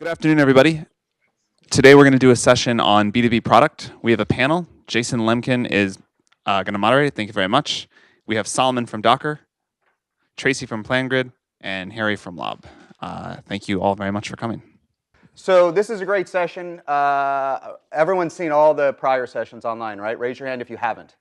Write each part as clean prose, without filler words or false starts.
Good afternoon, everybody. Today we're going to do a session on B2B product. We have a panel. Jason Lemkin is going to moderate. Thank you very much. We have Solomon from Docker, Tracy from Plangrid, and Harry from Lob. Thank you all very much for coming. So this is a great session. Everyone's seen all the prior sessions online, right? Raise your hand if you haven't.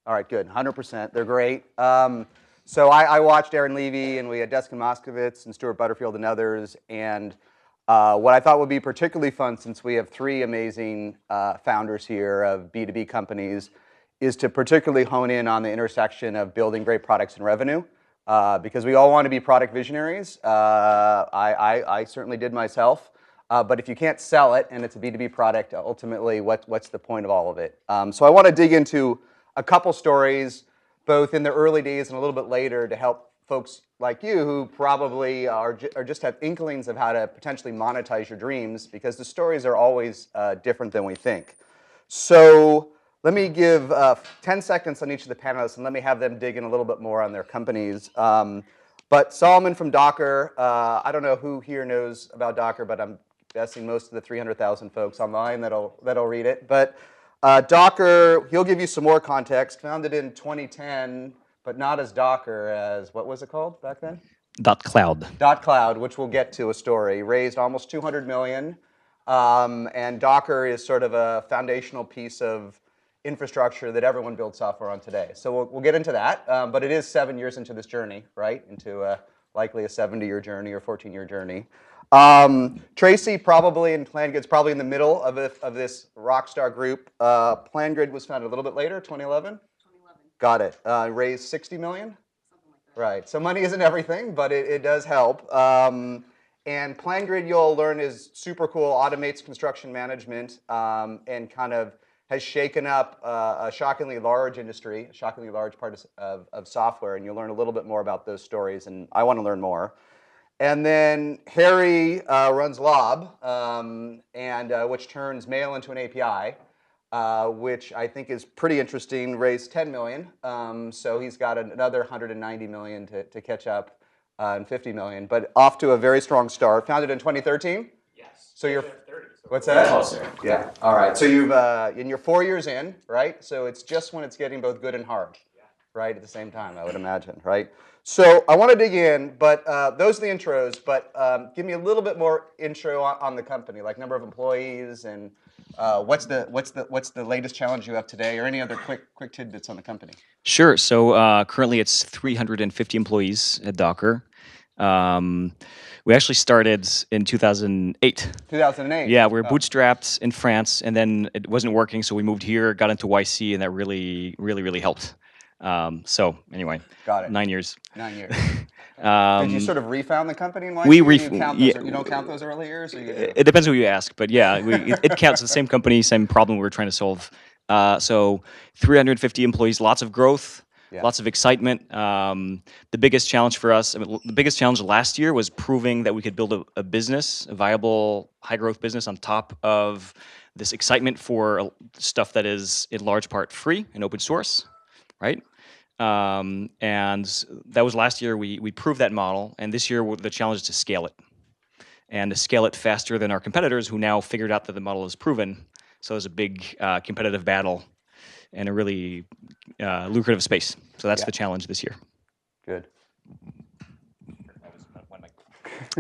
All right, good, 100%. They're great. So I watched Aaron Levy, and we had Deskin Moskowitz and Stuart Butterfield and others. And what I thought would be particularly fun, since we have three amazing founders here of B2B companies, is to particularly hone in on the intersection of building great products and revenue. Because we all want to be product visionaries. I certainly did myself. But if you can't sell it and it's a B2B product, ultimately, what's the point of all of it? So I want to dig into a couple stories, both in the early days and a little bit later, to help folks like you who probably are just have inklings of how to potentially monetize your dreams, because the stories are always different than we think. So let me give 10 seconds on each of the panelists, and let me have them dig in a little bit more on their companies. But Solomon from Docker, I don't know who here knows about Docker, but I'm guessing most of the 300,000 folks online that'll read it. But Docker, he'll give you some more context. Founded in 2010, but not as Docker, as what was it called back then? .cloud. .cloud, which we'll get to a story. Raised almost 200 million, and Docker is sort of a foundational piece of infrastructure that everyone builds software on today. So we'll get into that, but it is 7 years into this journey, right? Into likely a 70-year journey or 14-year journey. Tracy, probably in Plangrid's probably in the middle of this rockstar group. Plangrid was founded a little bit later, 2011? 2011. Got it. Raised 60 million? Something like that. Right. So money isn't everything, but it does help. And Plangrid, you'll learn, is super cool, automates construction management, and kind of has shaken up a shockingly large industry, a shockingly large part of software, and you'll learn a little bit more about those stories, and I want to learn more. And then Harry runs Lob, which turns mail into an API, which I think is pretty interesting, raised 10 million, so he's got another 190 million to catch up, and 50 million, but off to a very strong start. Founded in 2013? Yes. So you're... What's that? Closer. Yeah. All right. So you're 4 years in, right? So it's just when it's getting both good and hard, right, at the same time, I would imagine, right? So I want to dig in, but those are the intros. But give me a little bit more intro on the company, like number of employees, and what's the latest challenge you have today, or any other quick tidbits on the company. Sure. So currently it's 350 employees at Docker. We actually started in 2008. 2008? Yeah, we were bootstrapped in France, and then it wasn't working, so we moved here, got into YC, and that really helped. So anyway, got it. 9 years. 9 years. Did you sort of refound the company in YC? You don't count those early years? Or you do? It depends who you ask, but yeah, it counts. The same company, same problem we were trying to solve. So 350 employees, lots of growth. Yeah. Lots of excitement. The biggest challenge for us, the biggest challenge last year was proving that we could build a business, a viable, high-growth business on top of this excitement for stuff that is in large part free and open source, right? And that was last year. We proved that model, and this year the challenge is to scale it, and to scale it faster than our competitors, who now figured out that the model is proven. So there's a big competitive battle and a really lucrative space. So that's the challenge this year. Good.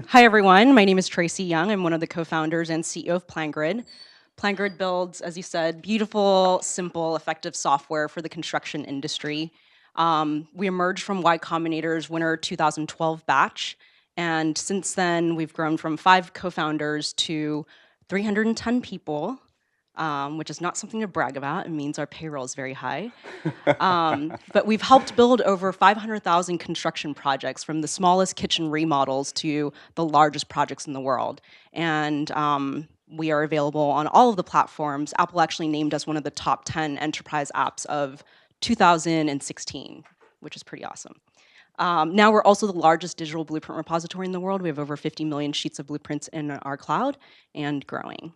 Hi, everyone. My name is Tracy Young. I'm one of the co-founders and CEO of Plangrid. Plangrid builds, as you said, beautiful, simple, effective software for the construction industry. We emerged from Y Combinator's winter 2012 batch. And since then, we've grown from 5 co-founders to 310 people. Which is not something to brag about. It means our payroll is very high. But we've helped build over 500,000 construction projects, from the smallest kitchen remodels to the largest projects in the world. And we are available on all of the platforms. Apple actually named us one of the top 10 enterprise apps of 2016, which is pretty awesome. Now we're also the largest digital blueprint repository in the world. We have over 50 million sheets of blueprints in our cloud, and growing.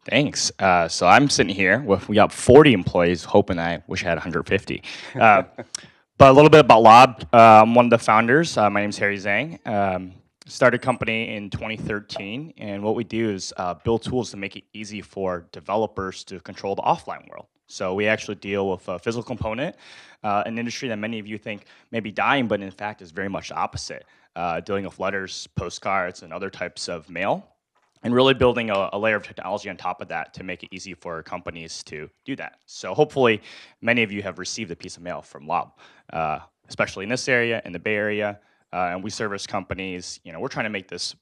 Thanks. So I'm sitting here we got 40 employees, hoping I wish I had 150. But a little bit about Lob. I'm one of the founders. My name is Harry Zhang. Started a company in 2013, and what we do is build tools to make it easy for developers to control the offline world. So we actually deal with a physical component, an industry that many of you think may be dying, but in fact is very much the opposite, dealing with letters, postcards, and other types of mail, and really building a layer of technology on top of that to make it easy for companies to do that. So hopefully many of you have received a piece of mail from Lob, especially in this area, in the Bay Area, and we service companies. We're trying to make this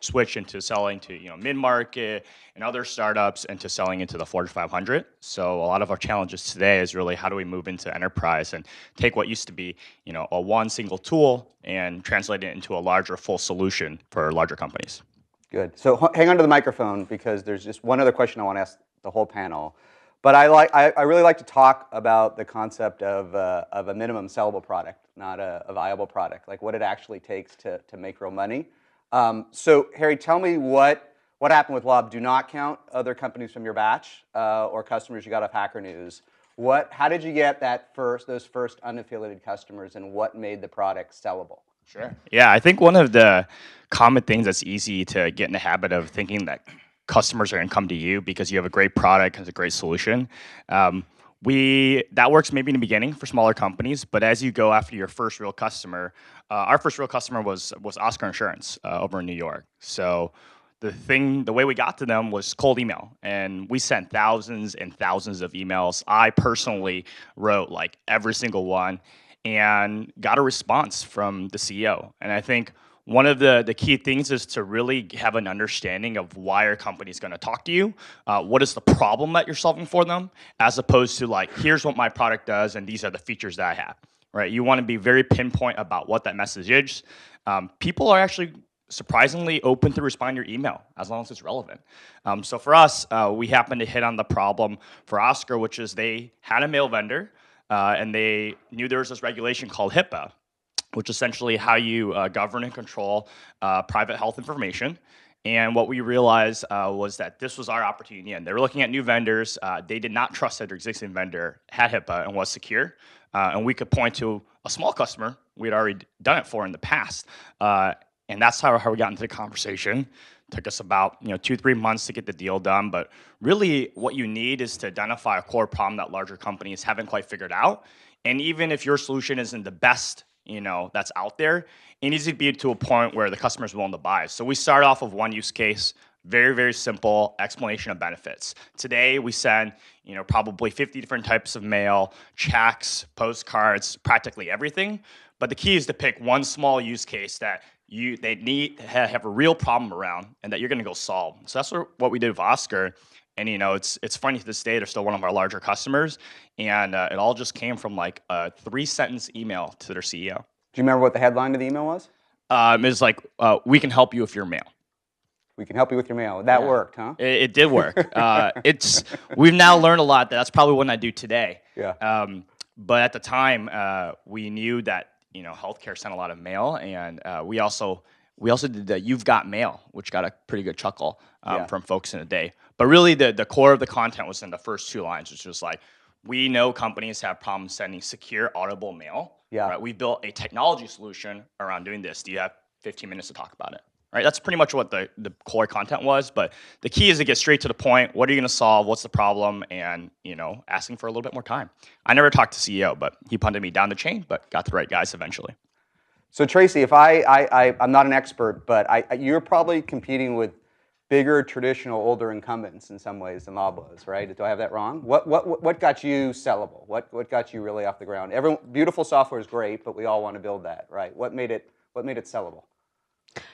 switch into selling to mid-market and other startups into selling into the Fortune 500. So a lot of our challenges today is really how do we move into enterprise and take what used to be a one single tool and translate it into a larger full solution for larger companies. Good. So hang on to the microphone because there's just one other question I want to ask the whole panel. But I really like to talk about the concept of a minimum sellable product, not a viable product, like what it actually takes to make real money. So Harry, tell me what happened with Lob. Do not count other companies from your batch or customers you got off Hacker News. How did you get those first unaffiliated customers, and what made the product sellable? Sure. Yeah, I think one of the common things that's easy to get in the habit of thinking that customers are going to come to you because you have a great product and a great solution. That works maybe in the beginning for smaller companies, but as you go after your first real customer, our first real customer was Oscar Insurance over in New York. So the way we got to them was cold email, and we sent thousands and thousands of emails. I personally wrote like every single one and got a response from the CEO. And I think one of the key things is to really have an understanding of why your company is going to talk to you. What is the problem that you're solving for them, as opposed to like, here's what my product does and these are the features that I have, right? You want to be very pinpoint about what that message is. People are actually surprisingly open to respond to your email as long as it's relevant. So for us, we happened to hit on the problem for Oscar, which is they had a mail vendor and they knew there was this regulation called HIPAA, which is essentially how you govern and control private health information. And what we realized was that this was our opportunity. And they were looking at new vendors. They did not trust that their existing vendor had HIPAA and was secure. And we could point to a small customer we had already done it for in the past. And that's how we got into the conversation. Took us about 2-3 months to get the deal done. But really what you need is to identify a core problem that larger companies haven't quite figured out. And even if your solution isn't the best that's out there, it needs to be to a point where the customer is willing to buy. So we start off with one use case, very, very simple explanation of benefits. Today we send probably 50 different types of mail, checks, postcards, practically everything. But the key is to pick one small use case that they need to have a real problem around and that you're going to go solve. So that's what we did with Oscar. And it's funny to this day, they're still one of our larger customers, and it all just came from like a 3-sentence email to their CEO. Do you remember what the headline of the email was? It was like, "We can help you with your mail." We can help you with your mail. That worked, huh? It did work. We've now learned a lot. That's probably what I do today. Yeah. But at the time, we knew that healthcare sent a lot of mail, and we also did the "You've Got Mail," which got a pretty good chuckle from folks in the day. But really, the core of the content was in the first 2 lines, which was like, we know companies have problems sending secure, audible mail. Yeah. Right? We built a technology solution around doing this. Do you have 15 minutes to talk about it? Right? That's pretty much what the core content was. But the key is to get straight to the point. What are you going to solve? What's the problem? And asking for a little bit more time. I never talked to CEO, but he punted me down the chain, but got the right guys eventually. So Tracy, if I'm not an expert, but you're probably competing with bigger, traditional, older incumbents in some ways than Lob was, right? Do I have that wrong? What got you sellable? What got you really off the ground? Beautiful software is great, but we all want to build that, right? What made it sellable?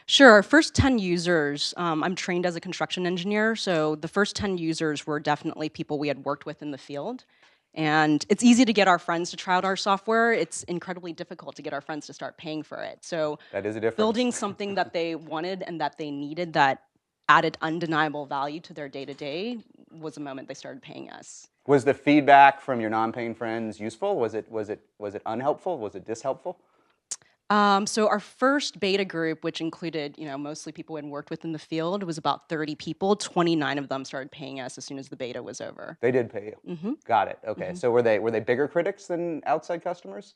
Sure. Our first 10 users, I'm trained as a construction engineer, so the first 10 users were definitely people we had worked with in the field. And it's easy to get our friends to try out our software. It's incredibly difficult to get our friends to start paying for it. So that is a difference. Building something that they wanted and that they needed that added undeniable value to their day-to-day was the moment they started paying us. Was the feedback from your non-paying friends useful? Was it unhelpful? Was it dishelpful? So our first beta group, which included mostly people we had worked with in the field, was about 30 people. 29 of them started paying us as soon as the beta was over. They did pay you. Mm-hmm. Got it. Okay. Mm-hmm. So were they bigger critics than outside customers?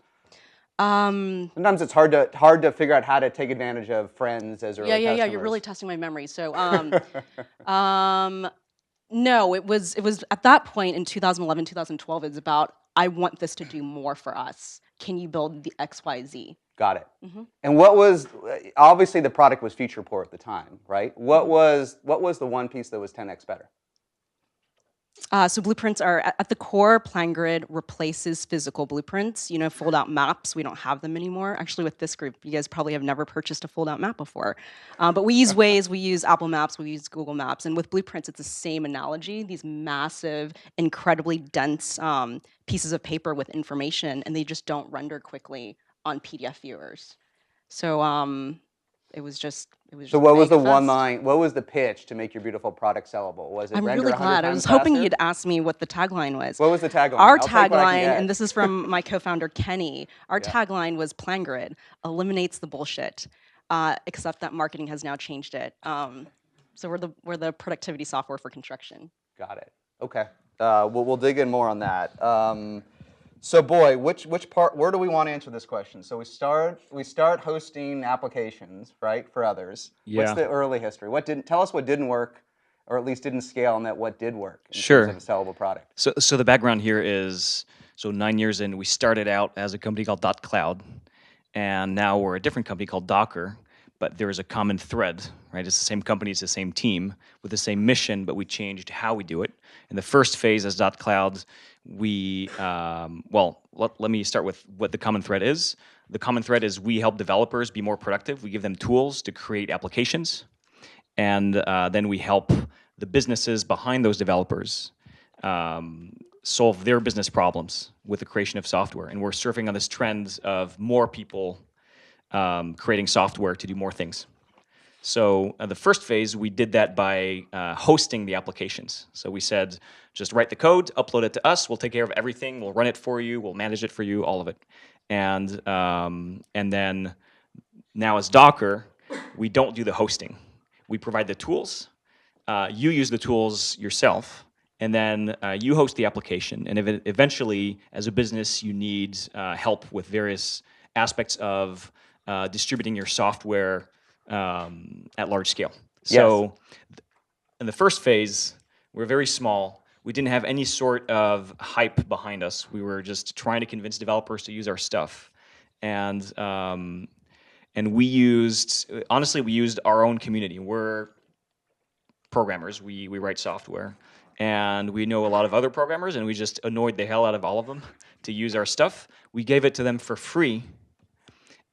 Sometimes it's hard to figure out how to take advantage of friends as early customers. Yeah. You're really testing my memory. So, no, it was at that point in 2011, 2012. It's about, I want this to do more for us. Can you build the XYZ? Got it. And what was, obviously the product was feature poor at the time, right? What was the one piece that was 10x better? So blueprints are at the core. Plangrid replaces physical blueprints. Fold-out maps. We don't have them anymore. Actually, with this group, you guys probably have never purchased a fold-out map before. But we use Waze, we use Apple Maps, we use Google Maps, and with blueprints, it's the same analogy. These massive, incredibly dense pieces of paper with information, and they just don't render quickly on PDF viewers. So it was just. So what was the one line? What was the pitch to make your beautiful product sellable? Was it I'm render really 100 glad. I times was hoping faster? you'd ask me what the tagline was. What was the tagline? Our I'll take what I can tagline, get. and this is from my co-founder Kenny. Our tagline was Plangrid eliminates the bullshit, except that marketing has now changed it. So we're the productivity software for construction. Got it. Okay. We'll dig in more on that. So boy, which part? Where do we want to answer this question? So we start hosting applications, right, for others. Yeah. What's the early history? Tell us what didn't work, or at least didn't scale, and that what did work in Sure. terms of a sellable product. So the background here is, 9 years in, we started out as a company called .cloud, and now we're a different company called Docker, but there is a common thread, right? It's the same company, it's the same team with the same mission, but we changed how we do it. In the first phase as .cloud, we, let me start with what the common thread is. The common thread is we help developers be more productive. We give them tools to create applications, and then we help the businesses behind those developers solve their business problems with the creation of software. And we're surfing on this trend of more people creating software to do more things. So the first phase, we did that by hosting the applications. So we said, just write the code, upload it to us, we'll take care of everything, we'll run it for you, we'll manage it for you, all of it. And then now as Docker, we don't do the hosting. We provide the tools, you use the tools yourself, and then you host the application. And eventually, as a business, you need help with various aspects of distributing your software at large scale. So in the first phase, we're very small. We didn't have any sort of hype behind us. We were just trying to convince developers to use our stuff. And we used our own community. We're programmers. We write software. And we know a lot of other programmers, and we just annoyed the hell out of all of them to use our stuff. We gave it to them for free.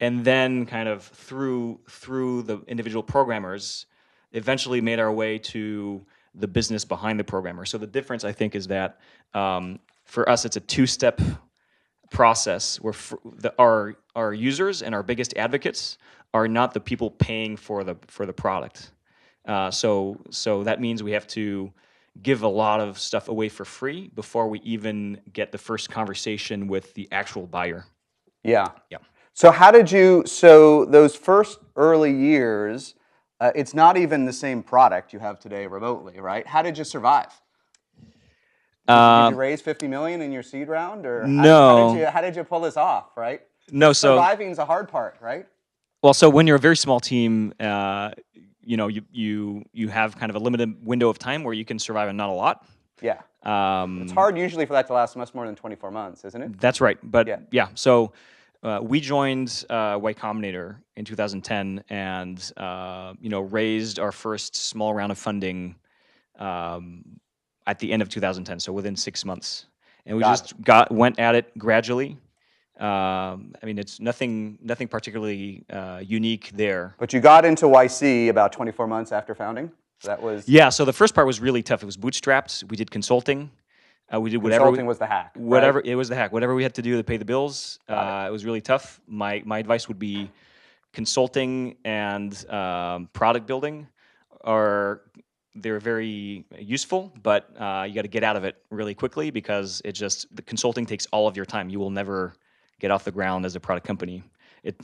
And then kind of through the individual programmers, eventually made our way to the business behind the programmer. So the difference, I think, is that for us, it's a two-step process where our users and our biggest advocates are not the people paying for the product. So that means we have to give a lot of stuff away for free before we even get the first conversation with the actual buyer. Yeah. Yeah. So those first early years, it's not even the same product you have today remotely, right? How did you survive? Did you raise 50 million in your seed round, or no? How did you pull this off, right? No, surviving is the hard part, right? Well, so when you're a very small team, you have kind of a limited window of time where you can survive and not a lot. Yeah. It's hard usually for that to last much more than 24 months, isn't it? That's right. But yeah, so we joined Y Combinator in 2010 and raised our first small round of funding at the end of 2010, so within 6 months. And we went at it gradually. It's nothing particularly unique there. But you got into YC about 24 months after founding? That was... Yeah, so the first part was really tough. It was bootstrapped. We did consulting. We did whatever. Consulting was the hack. Whatever, right? It was the hack. Whatever we had to do to pay the bills, it was really tough. My advice would be consulting and product building they're very useful, but you got to get out of it really quickly because the consulting takes all of your time. You will never get off the ground as a product company.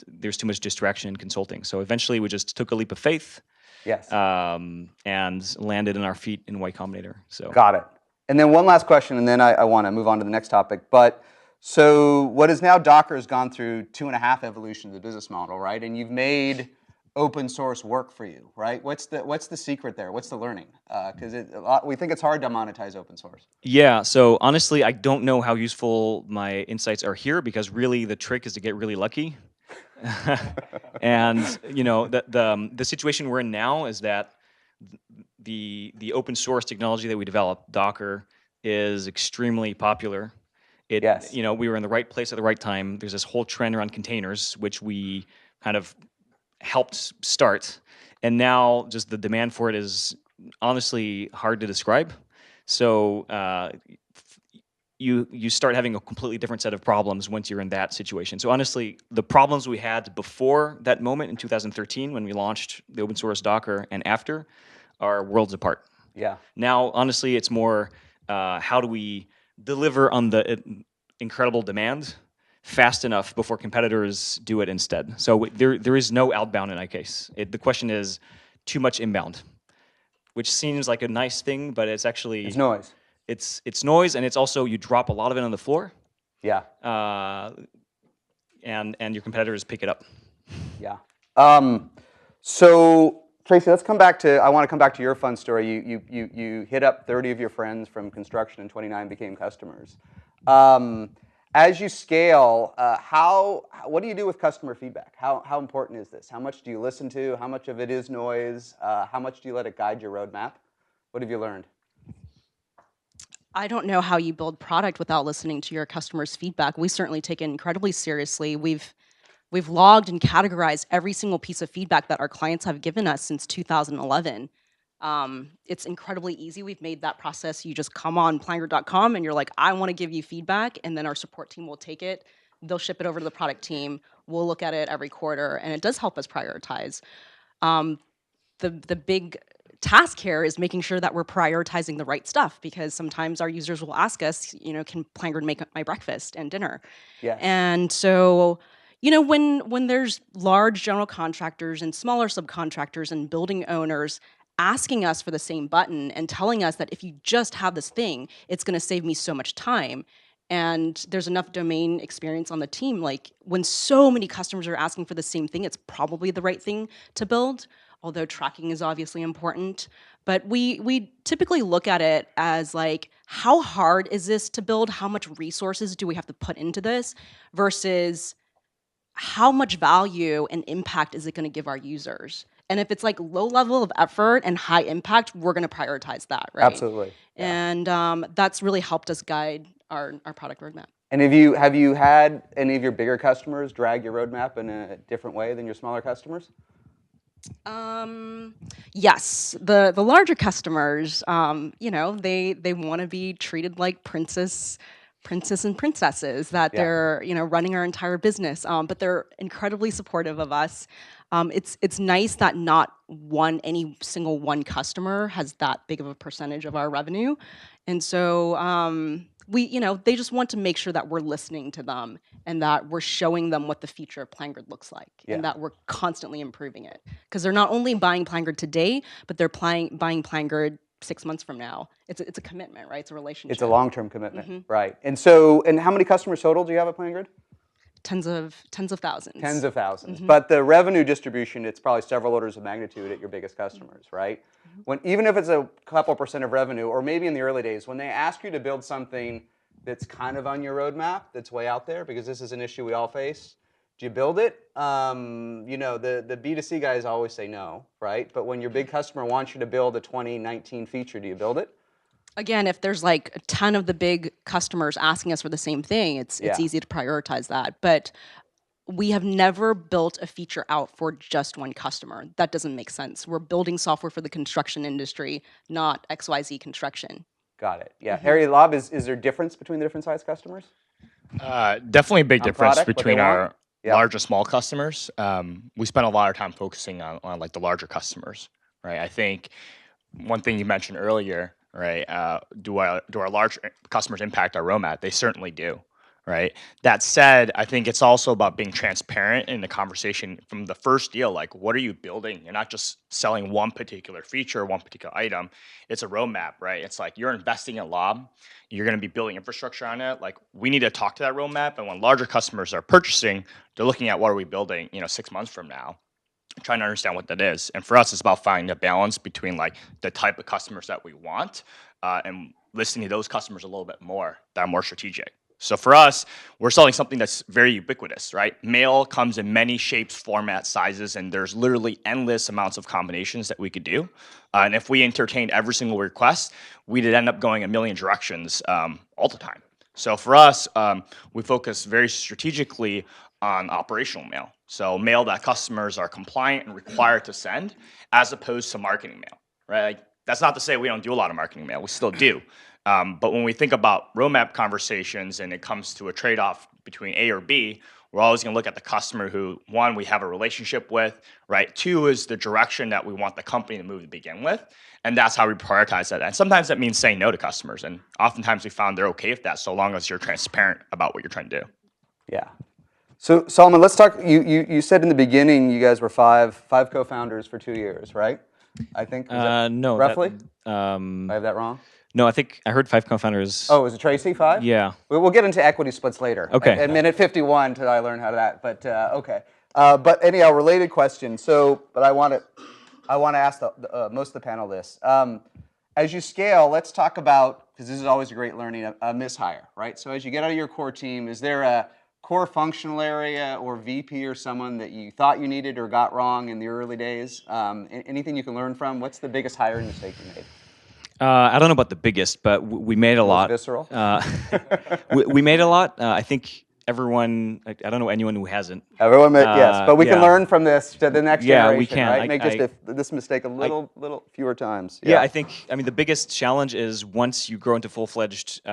There's too much distraction in consulting. So eventually we just took a leap of faith. Yes. And landed on our feet in Y Combinator. So got it. And then one last question, and then I want to move on to the next topic. But So what is now Docker has gone through 2.5 evolutions of the business model, right? And you've made open source work for you, right? What's the secret there? What's the learning? Because we think it's hard to monetize open source. Yeah, so honestly, I don't know how useful my insights are here because really the trick is to get really lucky. And the situation we're in now is that the open source technology that we developed, Docker, is extremely popular. Yes. We were in the right place at the right time. There's this whole trend around containers, which we kind of helped start, and now just the demand for it is honestly hard to describe. So you start having a completely different set of problems once you're in that situation. So honestly, the problems we had before that moment in 2013 when we launched the open source Docker and after are worlds apart. Yeah. Now, honestly, it's more how do we deliver on the incredible demand fast enough before competitors do it instead. So there is no outbound in that case. The question is too much inbound, which seems like a nice thing, but it's actually... It's noise. It's noise, and it's also you drop a lot of it on the floor. Yeah. And your competitors pick it up. Yeah. So Tracy, I want to come back to your fun story. You hit up 30 of your friends from construction and 29 became customers. As you scale, what do you do with customer feedback? How important is this? How much do you listen to? How much of it is noise? How much do you let it guide your roadmap? What have you learned? I don't know how you build product without listening to your customers' feedback. We certainly take it incredibly seriously. We've logged and categorized every single piece of feedback that our clients have given us since 2011. It's incredibly easy. We've made that process. You just come on plangrid.com and you're like, I want to give you feedback, and then our support team will take it. They'll ship it over to the product team. We'll look at it every quarter, and it does help us prioritize. The big task here is making sure that we're prioritizing the right stuff, because sometimes our users will ask us, can Plangrid make my breakfast and dinner? Yes. And so, when there's large general contractors and smaller subcontractors and building owners asking us for the same button and telling us that if you just have this thing, it's going to save me so much time, and there's enough domain experience on the team, like when so many customers are asking for the same thing, it's probably the right thing to build. Although tracking is obviously important, but we typically look at it as like, how hard is this to build? How much resources do we have to put into this? Versus how much value and impact is it going to give our users? And if it's like low level of effort and high impact, we're going to prioritize that, right? Absolutely. Yeah. And that's really helped us guide our product roadmap. And have you had any of your bigger customers drag your roadmap in a different way than your smaller customers? Yes, the larger customers, they want to be treated like princess and princesses, that they're running our entire business, but they're incredibly supportive of us. It's nice that not any single one customer has that big of a percentage of our revenue, and so they just want to make sure that we're listening to them and that we're showing them what the future of Plangrid looks like, and that we're constantly improving it. Because they're not only buying Plangrid today, but they're buying Plangrid 6 months from now. It's a commitment, right? It's a relationship. It's a long-term commitment, right? And how many customers total do you have at Plangrid? Tens of thousands. Tens of thousands. But the revenue distribution, it's probably several orders of magnitude at your biggest customers, right? Even if it's a couple % of revenue, or maybe in the early days, when they ask you to build something that's kind of on your roadmap, that's way out there, because this is an issue we all face, do you build it? The B2C guys always say no, right? But when your big customer wants you to build a 2019 feature, do you build it? Again, if there's like a ton of the big customers asking us for the same thing, it's easy to prioritize that. But we have never built a feature out for just one customer. That doesn't make sense. We're building software for the construction industry, not XYZ construction. Got it. Yeah. Harry, Lob, is there a difference between the different size customers? Definitely a big difference between our large and small customers. We spend a lot of time focusing on like the larger customers, right? I think one thing you mentioned earlier, right? Do our large customers impact our roadmap? They certainly do. right? That said, I think it's also about being transparent in the conversation from the first deal. Like, what are you building? You're not just selling one particular feature, one particular item. It's a roadmap, right? It's like you're investing in Lob. You're going to be building infrastructure on it. Like, we need to talk to that roadmap. And when larger customers are purchasing, they're looking at what are we building, 6 months from now, trying to understand what that is. And for us, it's about finding a balance between like the type of customers that we want and listening to those customers a little bit more that are more strategic. So for us, we're selling something that's very ubiquitous, right? Mail comes in many shapes, formats, sizes, and there's literally endless amounts of combinations that we could do. And if we entertained every single request, we'd end up going a million directions all the time. So for us, we focus very strategically on operational mail. So mail that customers are compliant and required to send, as opposed to marketing mail, right? Like, that's not to say we don't do a lot of marketing mail. We still do. But when we think about roadmap conversations and it comes to a trade-off between A or B, we're always going to look at the customer who, one, we have a relationship with, right? Two is the direction that we want the company to move to begin with. And that's how we prioritize that. And sometimes that means saying no to customers. And oftentimes we found they're okay with that so long as you're transparent about what you're trying to do. Yeah. So Solomon, let's talk. You said in the beginning you guys were five co-founders for 2 years, right? I think. No. Roughly. I have that wrong. No, I think I heard 5 co-founders. Oh, was it Tracy 5? Yeah. We'll get into equity splits later. Okay. At minute 51 until I learn how to that. But okay. But anyhow, related question. But I want to ask most of the panel this. As you scale, let's talk about, because this is always a great learning, a mishire, right? So as you get out of your core team, is there a core functional area or VP or someone that you thought you needed or got wrong in the early days? Anything you can learn from? What's the biggest hiring mistake you made? I don't know about the biggest, but we made a lot. Visceral? We made a lot. I think everyone, I don't know anyone who hasn't. Everyone, yes. But we can yeah. learn from this to the next generation, we can. right? Make this mistake a little fewer times. Yeah, I think, the biggest challenge is once you grow into full-fledged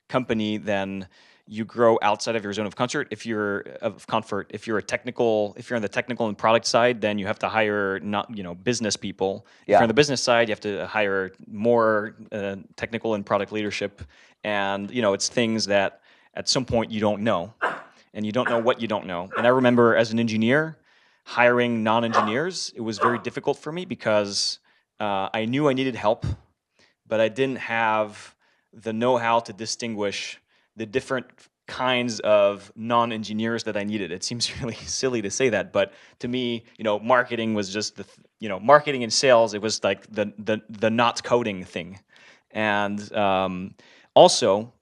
company, then you grow outside of your zone of comfort. If you're in the technical and product side, then you have to hire business people. If you're on the business side, you have to hire more technical and product leadership. And it's things that at some point you don't know, and you don't know what you don't know. And I remember as an engineer hiring non-engineers, it was very difficult for me because I knew I needed help, but I didn't have the know-how to distinguish the different kinds of non-engineers that I needed. It seems really silly to say that, but to me, marketing was just marketing and sales. It was like the not coding thing, and also,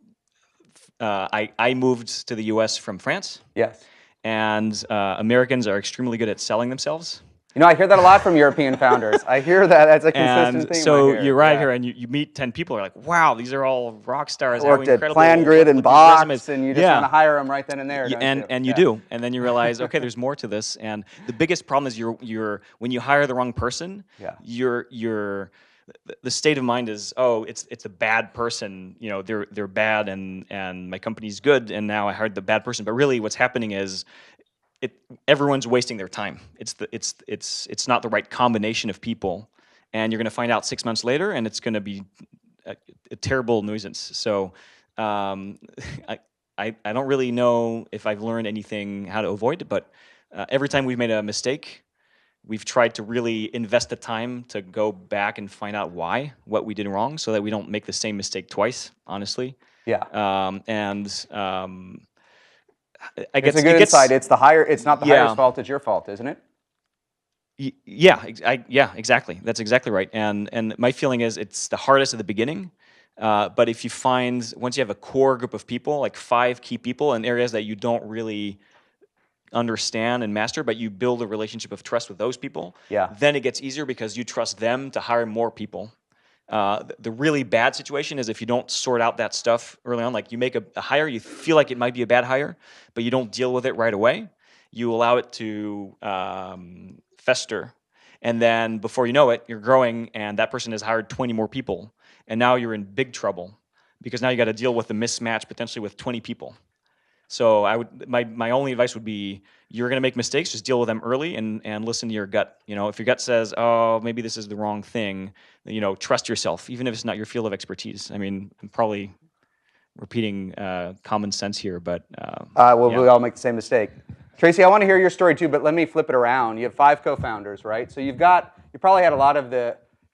I moved to the U.S. from France. Yes. And Americans are extremely good at selling themselves. I hear that a lot from European founders. I hear that as a consistent theme. So you arrive here and you meet 10 people. You're like, wow, these are all rock stars. Worked at Plangrid and Box, and you just want to hire them right then and there. And you do. And then you realize, okay, there's more to this. And the biggest problem is when you hire the wrong person, the state of mind is, oh, it's a bad person. They're bad, and my company's good, and now I hired the bad person. But really, what's happening is everyone's wasting their time. It's not the right combination of people, and you're going to find out 6 months later, and it's going to be a terrible nuisance. So I don't really know if I've learned anything how to avoid it, but every time we've made a mistake, we've tried to really invest the time to go back and find out what we did wrong, so that we don't make the same mistake twice, honestly. Yeah. I guess it's a good insight. It's not the hire's fault. It's your fault, isn't it? Yeah. Exactly. That's exactly right. And my feeling is it's the hardest at the beginning. But if you once you have a core group of people, like 5 key people in areas that you don't really understand and master, but you build a relationship of trust with those people, then it gets easier because you trust them to hire more people. The really bad situation is if you don't sort out that stuff early on, like you make a hire, you feel like it might be a bad hire, but you don't deal with it right away. You allow it to fester. And then before you know it, you're growing and that person has hired 20 more people. And now you're in big trouble because now you got to deal with a mismatch potentially with 20 people. So my only advice would be, you're going to make mistakes, just deal with them early and listen to your gut. If your gut says, oh, maybe this is the wrong thing, trust yourself, even if it's not your field of expertise. I mean, probably repeating common sense here, but well, yeah. we all make the same mistake. Tracy, I want to hear your story too, but let me flip it around. You have 5 co-founders, right? So you probably had a lot of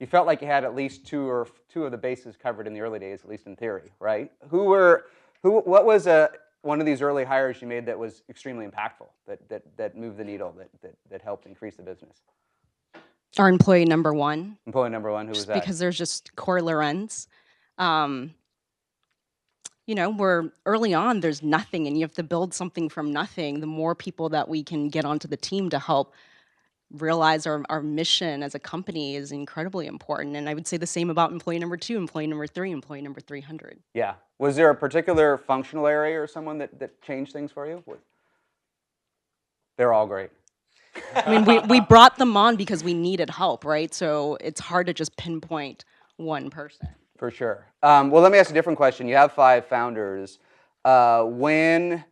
you felt like you had at least two of the bases covered in the early days, at least in theory, right? What was one of these early hires you made that was extremely impactful, that moved the needle, that helped increase the business? Our employee number one. Employee number one, who was that? Because there's just Corey Lorenz. You know, we're early on, there's nothing, and you have to build something from nothing. The more people that we can get onto the team to help realize our mission as a company is incredibly important. And I would say the same about employee number 2, employee number 3, employee number 300. Yeah. Was there a particular functional area or someone that changed things for you? They're all great. I mean, we brought them on because we needed help, right? So it's hard to just pinpoint one person. For sure. Well, let me ask a different question. You have 5 founders. When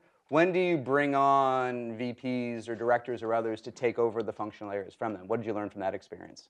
do you bring on VPs or directors or others to take over the functional areas from them? What did you learn from that experience?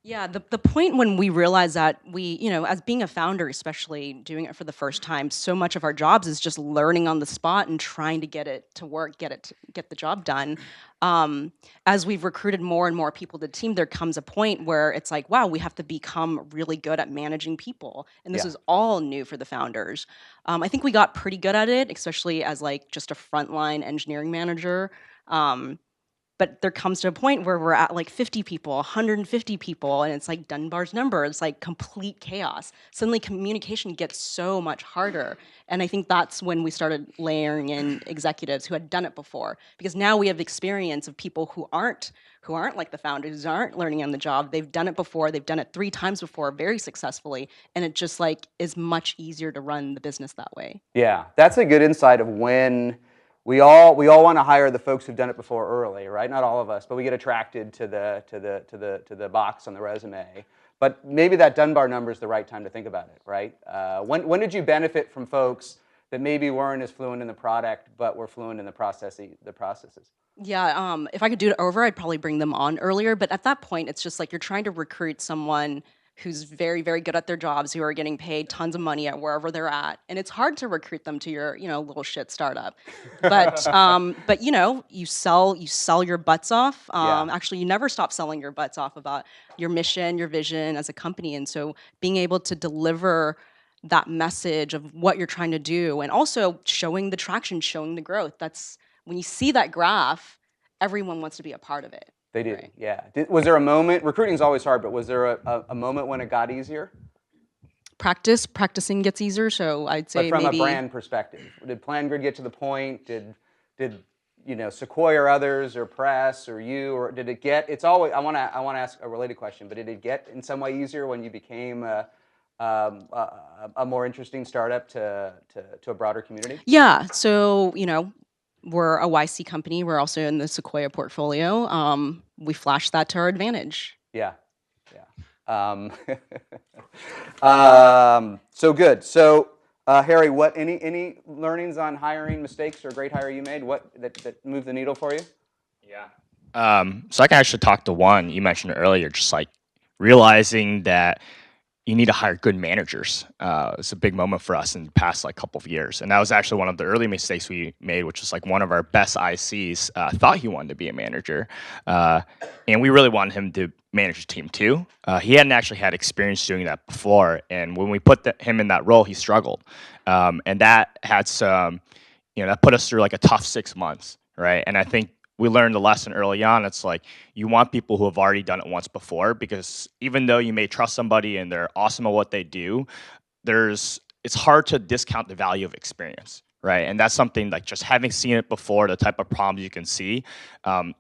Yeah, the point when we realized that as being a founder, especially doing it for the first time, so much of our jobs is just learning on the spot and trying to get it to work, get the job done. As we've recruited more and more people to the team, there comes a point where it's like, wow, we have to become really good at managing people. And this is all new for the founders. I think we got pretty good at it, especially as like just a frontline engineering manager. But there comes to a point where we're at like 50 people, 150 people, and it's like Dunbar's number. It's like complete chaos. Suddenly communication gets so much harder. And I think that's when we started layering in executives who had done it before. Because now we have experience of people who aren't like the founders, who aren't learning on the job. They've done it before. They've done it 3 times before very successfully. And it just like is much easier to run the business that way. Yeah, that's a good insight of when we all want to hire the folks who've done it before early, right? Not all of us, but we get attracted to the box on the resume. But maybe that Dunbar number is the right time to think about it, right? When did you benefit from folks that maybe weren't as fluent in the product but were fluent in the processes? Yeah, if I could do it over, I'd probably bring them on earlier. But at that point, it's just like you're trying to recruit someone who's very, very good at their jobs, who are getting paid tons of money at wherever they're at. And it's hard to recruit them to your, little shit startup. But, you sell your butts off. Actually, you never stop selling your butts off about your mission, your vision as a company. And so being able to deliver that message of what you're trying to do, and also showing the traction, showing the growth. That's when you see that graph, everyone wants to be a part of it. They do, right. Yeah. Was there a moment, recruiting is always hard, but was there a moment when it got easier? Practicing gets easier, so I'd say but from maybe... a brand perspective, did Plangrid get to the point, did Sequoia or others or press or you, or did it get, it's always, I want to ask a related question, but did it get in some way easier when you became a more interesting startup to a broader community? Yeah, so, we're a YC company. We're also in the Sequoia portfolio. We flash that to our advantage. Yeah. So good. So Harry, any learnings on hiring mistakes or great hire you made? What that moved the needle for you? Yeah. So I can actually talk to one you mentioned earlier, just like realizing that you need to hire good managers. It's a big moment for us in the past couple of years. And that was actually one of the early mistakes we made, which was one of our best ICs thought he wanted to be a manager. And we really wanted him to manage a team too. He hadn't actually had experience doing that before. And when we put him in that role, he struggled. And that had some, that put us through a tough 6 months, right? And I think we learned the lesson early on. It's you want people who have already done it once before, because even though you may trust somebody and they're awesome at what they do, it's hard to discount the value of experience, right? And that's something just having seen it before, the type of problems you can see,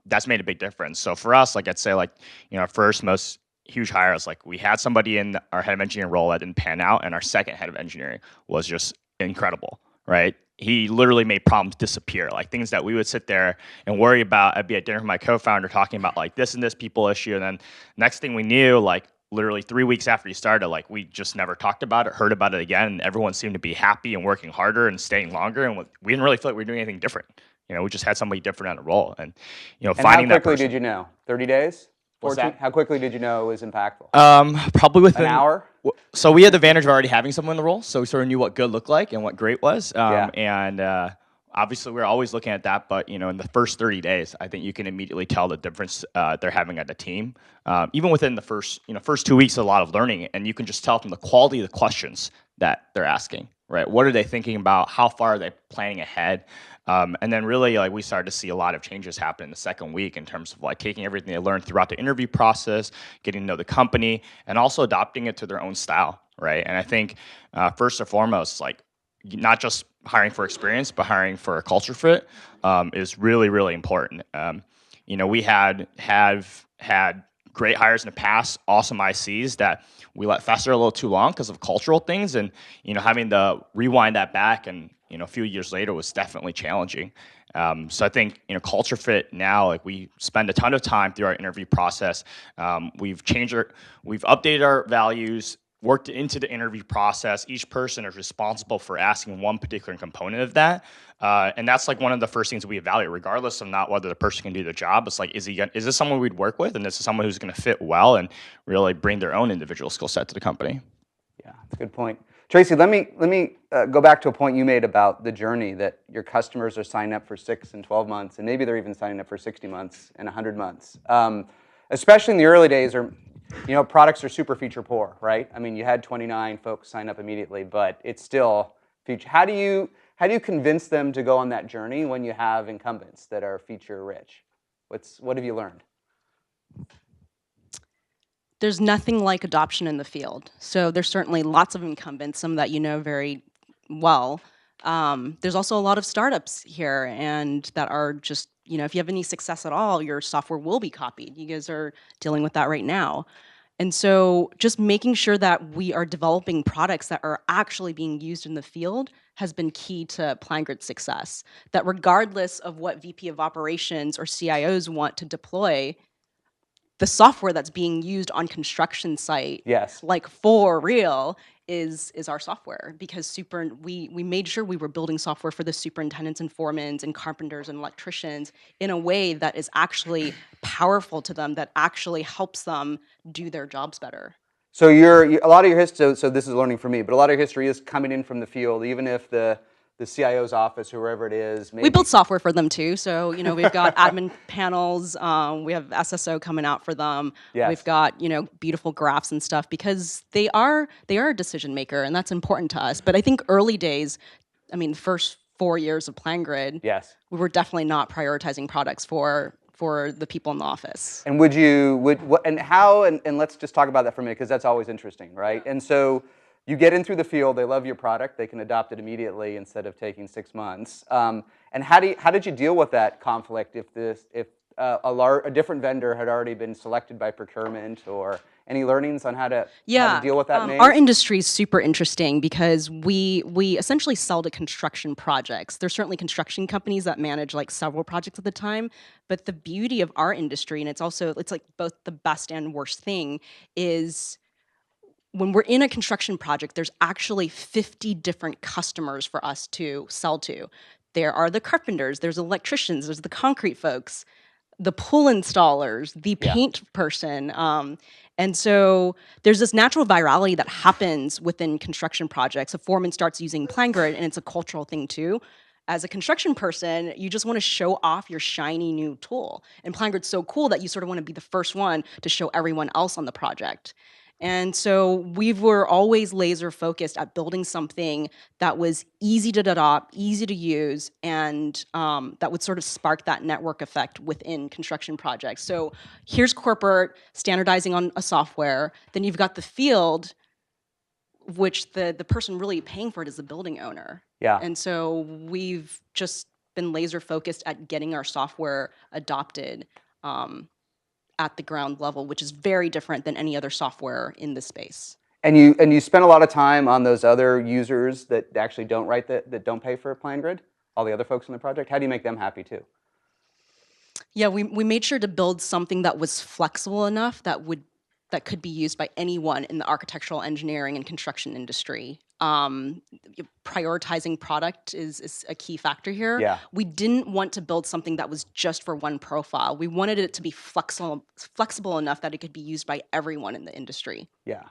that's made a big difference. So for us, I'd say our first most huge hire was we had somebody in our head of engineering role that didn't pan out, and our second head of engineering was just incredible, right? He literally made problems disappear, things that we would sit there and worry about. I'd be at dinner with my co-founder talking about this and this people issue, and then next thing we knew, literally 3 weeks after he started, we just never talked about it, heard about it again, and everyone seemed to be happy and working harder and staying longer, and we didn't really feel like we were doing anything different. We just had somebody different on a role, and finding that person. How quickly did you know? 30 days? What's that? How quickly did you know it was impactful? Probably within An hour? So we had the advantage of already having someone in the role, so we sort of knew what good looked like and what great was. Yeah. And obviously, we're always looking at that. But in the first 30 days, I think you can immediately tell the difference they're having at the team. Even within the first 2 weeks, a lot of learning, and you can just tell from the quality of the questions that they're asking. Right? What are they thinking about? How far are they planning ahead? And then really, we started to see a lot of changes happen in the second week in terms of taking everything they learned throughout the interview process, getting to know the company, and also adopting it to their own style, right? And I think first and foremost, not just hiring for experience, but hiring for a culture fit is really, really important. We have had great hires in the past, awesome ICs that we let fester a little too long because of cultural things, and having to rewind that back and a few years later was definitely challenging. So I think culture fit now, we spend a ton of time through our interview process. We've updated our values, worked into the interview process. Each person is responsible for asking one particular component of that, and that's one of the first things we evaluate, regardless of not whether the person can do the job. It's is this someone we'd work with, and this is someone who's going to fit well and really bring their own individual skill set to the company. Yeah, that's a good point. Tracy, let me go back to a point you made about the journey, that your customers are signing up for 6 and 12 months, and maybe they're even signing up for 60 months and 100 months. Especially in the early days, products are super feature poor, right? I mean, you had 29 folks sign up immediately, but it's still feature. How do you convince them to go on that journey when you have incumbents that are feature rich? What have you learned? There's nothing like adoption in the field. So there's certainly lots of incumbents, some that you know very well. There's also a lot of startups here, and that are just, if you have any success at all, your software will be copied. You guys are dealing with that right now. And so just making sure that we are developing products that are actually being used in the field has been key to Plangrid's success. That regardless of what VP of operations or CIOs want to deploy, the software that's being used on construction site, yes, for real, is our software, because we made sure we were building software for the superintendents and foremans and carpenters and electricians in a way that is actually powerful to them, that actually helps them do their jobs better. So a lot of your history, so this is learning for me, but a lot of your history is coming in from the field, even if the CIO's office, whoever it is. We build software for them too. So, we've got admin panels. We have SSO coming out for them. Yes. We've got, beautiful graphs and stuff, because they are a decision maker, and that's important to us. But I think early days, the first 4 years of Plangrid, yes, we were definitely not prioritizing products for the people in the office. And and let's just talk about that for a minute, because that's always interesting, right? And so you get in through the field, they love your product, they can adopt it immediately instead of taking 6 months. And how did you deal with that conflict if a different vendor had already been selected by procurement, or any learnings on how to deal with that maze? Our industry is super interesting because we essentially sell to construction projects. There's certainly construction companies that manage several projects at the time, but the beauty of our industry, and it's both the best and worst thing, is when we're in a construction project, there's actually 50 different customers for us to sell to. There are the carpenters, there's electricians, there's the concrete folks, the pool installers, the paint person. And so there's this natural virality that happens within construction projects. A foreman starts using Plangrid, and it's a cultural thing too. As a construction person, you just want to show off your shiny new tool. And Plangrid's so cool that you sort of want to be the first one to show everyone else on the project. And so we were always laser focused at building something that was easy to adopt, easy to use, and that would sort of spark that network effect within construction projects. So here's corporate standardizing on a software. Then you've got the field, which the person really paying for it is the building owner. Yeah. And so we've just been laser focused at getting our software adopted at the ground level, which is very different than any other software in this space. And you spend a lot of time on those other users that actually don't that don't pay for Plangrid, all the other folks in the project. How do you make them happy too? Yeah, we made sure to build something that was flexible enough that could be used by anyone in the architectural, engineering, and construction industry. prioritizing product is a key factor here. Yeah. We didn't want to build something that was just for one profile. We wanted it to be flexible enough that it could be used by everyone in the industry. Yeah.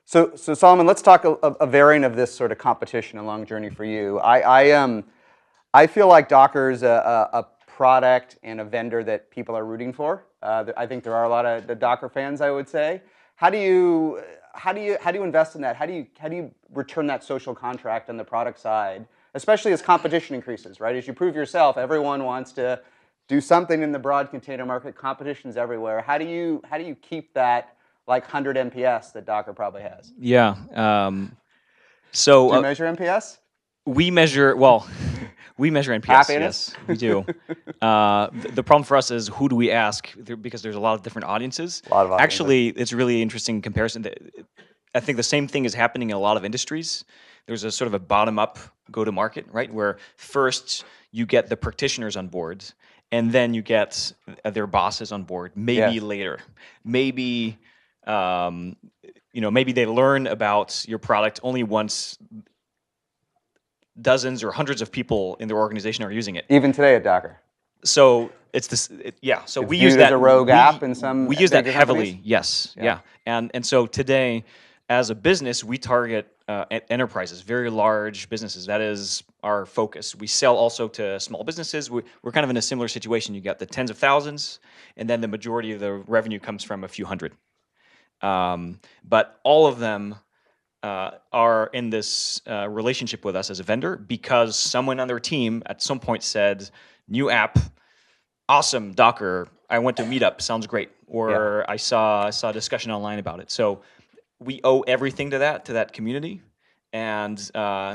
So Solomon, let's talk a variant of this sort of competition, a long journey for you. I feel like Docker's a product and a vendor that people are rooting for. I think there are a lot of the Docker fans, I would say. How do you invest in that? How do you return that social contract on the product side, especially as competition increases, right? As you prove yourself, everyone wants to do something in the broad container market. Competition's everywhere. How do you keep that like 100 MPS that Docker probably has? Yeah. Do you measure MPS? We measure NPS. Happiness? Yes, we do. The problem for us is who do we ask? Because there's a lot of different audiences. Actually, it's a really interesting comparison. I think the same thing is happening in a lot of industries. There's a sort of a bottom-up go-to-market, right? Where first you get the practitioners on board, and then you get their bosses on board. Maybe later, maybe maybe they learn about your product only once dozens or hundreds of people in their organization are using it. Even today at Docker. So it's this, So it's we use that as a rogue app in some. We use that heavily. Companies? Yes, yeah. And so today, as a business, we target enterprises, very large businesses. That is our focus. We sell also to small businesses. We're kind of in a similar situation. You got the tens of thousands, and then the majority of the revenue comes from a few hundred. But all of them are in this relationship with us as a vendor because someone on their team at some point said, new app, awesome, Docker, I went to Meetup, sounds great. Or I saw a discussion online about it. So we owe everything to that community. And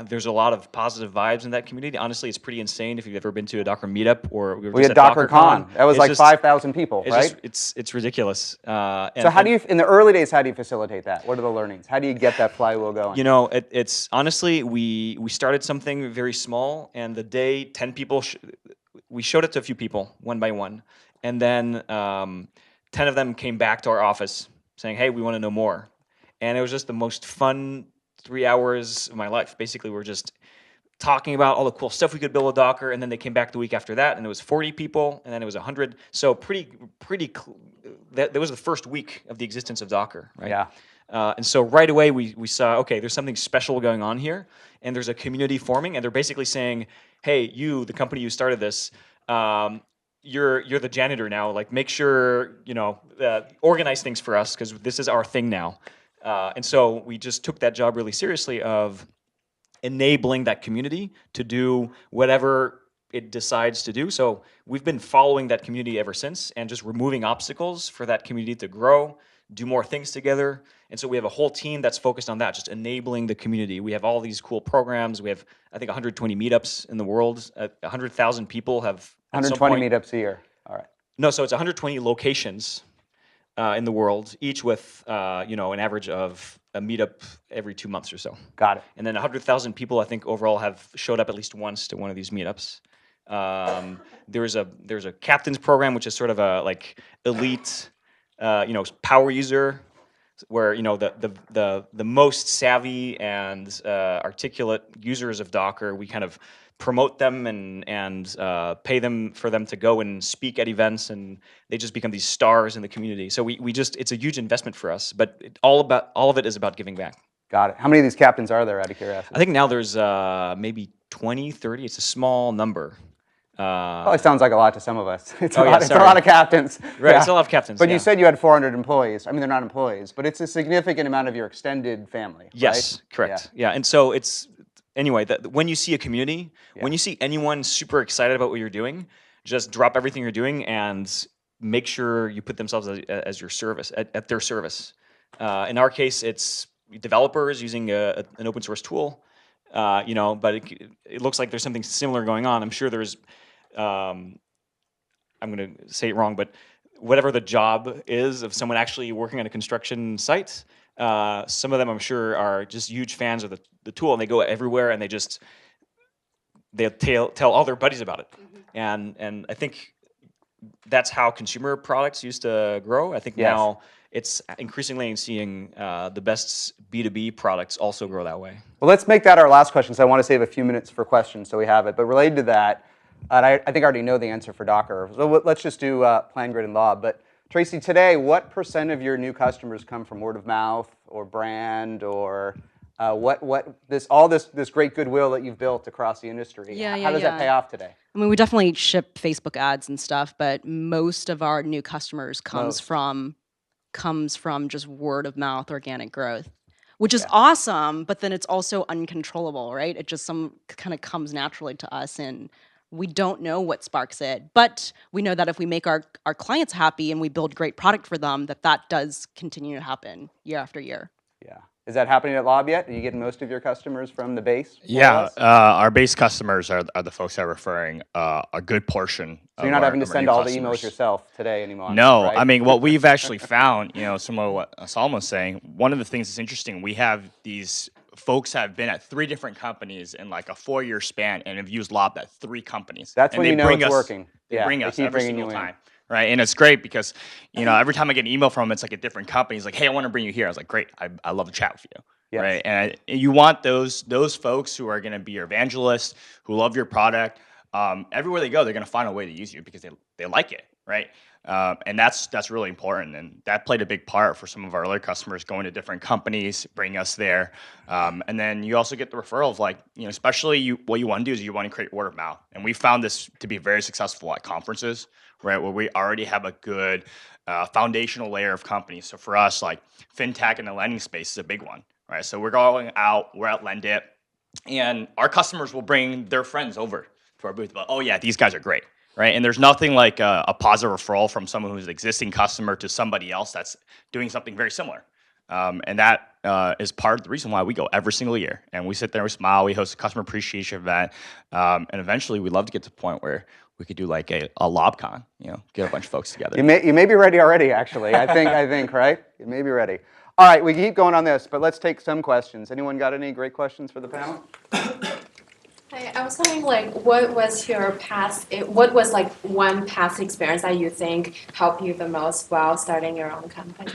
there's a lot of positive vibes in that community. Honestly, it's pretty insane if you've ever been to a Docker meetup or we were just at DockerCon. That was like 5,000 people, right? It's ridiculous. So how do you, in the early days, how do you facilitate that? What are the learnings? How do you get that flywheel going? It's honestly, we started something very small, and the day 10 people, we showed it to a few people, one by one, and then 10 of them came back to our office saying, hey, we want to know more. And it was just the most fun 3 hours of my life. Basically, we're just talking about all the cool stuff we could build with Docker, and then they came back the week after that, and it was 40 people, and then it was 100. So that was the first week of the existence of Docker, right? Yeah. And so right away we saw, okay, there's something special going on here, and there's a community forming, and they're basically saying, hey, you, the company you started this, you're the janitor now. Like, make sure organize things for us because this is our thing now. And so we just took that job really seriously of enabling that community to do whatever it decides to do. So we've been following that community ever since and just removing obstacles for that community to grow, do more things together. And so we have a whole team that's focused on that, just enabling the community. We have all these cool programs. We have, I think, 120 meetups in the world. 100,000 people have 120 meetups a year. All right. No, so it's 120 locations in the world, each with an average of a meetup every 2 months or so. Got it. And then 100,000 people, I think, overall have showed up at least once to one of these meetups. There's a captain's program, which is sort of a like elite, power user, where the most savvy and articulate users of Docker, we kind of promote them and pay them for them to go and speak at events, and they just become these stars in the community. So it's a huge investment for us, but all of it is about giving back. Got it. How many of these captains are there, out of curiosity? I think now there's maybe 20, 30. It's a small number. Probably sounds like a lot to some of us. It's a lot of captains. Right, it's a lot of captains. But you said you had 400 employees. I mean, they're not employees, but it's a significant amount of your extended family. Yes, right? correct. Yeah, and so anyway, when you see a community, when you see anyone super excited about what you're doing, just drop everything you're doing and make sure you put themselves as your service, at their service. In our case, it's developers using an open source tool, but it looks like there's something similar going on. I'm sure there's, I'm going to say it wrong, but whatever the job is of someone actually working on a construction site, some of them I'm sure are just huge fans of the tool, and they go everywhere and they'll tell all their buddies about it. Mm-hmm. And I think that's how consumer products used to grow. I think now it's increasingly seeing the best B2B products also grow that way. Well, let's make that our last question, so I want to save a few minutes for questions so we have it. But related to that, and I think I already know the answer for Docker, so let's just do Plangrid and Lob. But Tracy, today, what % of your new customers come from word of mouth or brand or all this great goodwill that you've built across the industry? How does that pay off today? I mean, we definitely ship Facebook ads and stuff, but most of our new customers comes from just word of mouth organic growth, which is awesome, but then it's also uncontrollable, right? It just kind of comes naturally to us, and we don't know what sparks it. But we know that if we make our clients happy and we build great product for them, that does continue to happen year after year. Yeah. Is that happening at Lob yet? Are you getting most of your customers from the base? Yeah, our base customers are the folks that are referring a good portion. So you're not having to send all the emails yourself today anymore. No, right? I mean, what we've actually found, some of what Solomon was saying, one of the things that's interesting, we have these folks have been at 3 different companies in like a 4-year span and have used Lob at 3 companies. That's when you know it's working. They bring us every single time. Right, and it's great because every time I get an email from them, it's like a different company. It's like, hey, I want to bring you here. I was like, great, I love to chat with you. Yes. Right, and you want those folks who are going to be your evangelists, who love your product. Everywhere they go, they're going to find a way to use you because they like it, right? And that's really important, and that played a big part for some of our other customers going to different companies, bring us there, and then you also get the referral of like, especially what you want to do is you want to create word of mouth, and we found this to be very successful at conferences, right, where we already have a good foundational layer of companies. So for us, like fintech and the lending space is a big one, right? So we're going out, we're at Lendit, and our customers will bring their friends over to our booth, but oh yeah, these guys are great. Right, and there's nothing like a positive referral from someone who's an existing customer to somebody else that's doing something very similar, and that is part of the reason why we go every single year. And we sit there, we smile, we host a customer appreciation event, and eventually we'd love to get to the point where we could do like a LobCon, get a bunch of folks together. You may be ready already, actually. I think, right? You may be ready. All right, we keep going on this, but let's take some questions. Anyone got any great questions for the panel? Hi, I was wondering, what was like one past experience that you think helped you the most while starting your own company?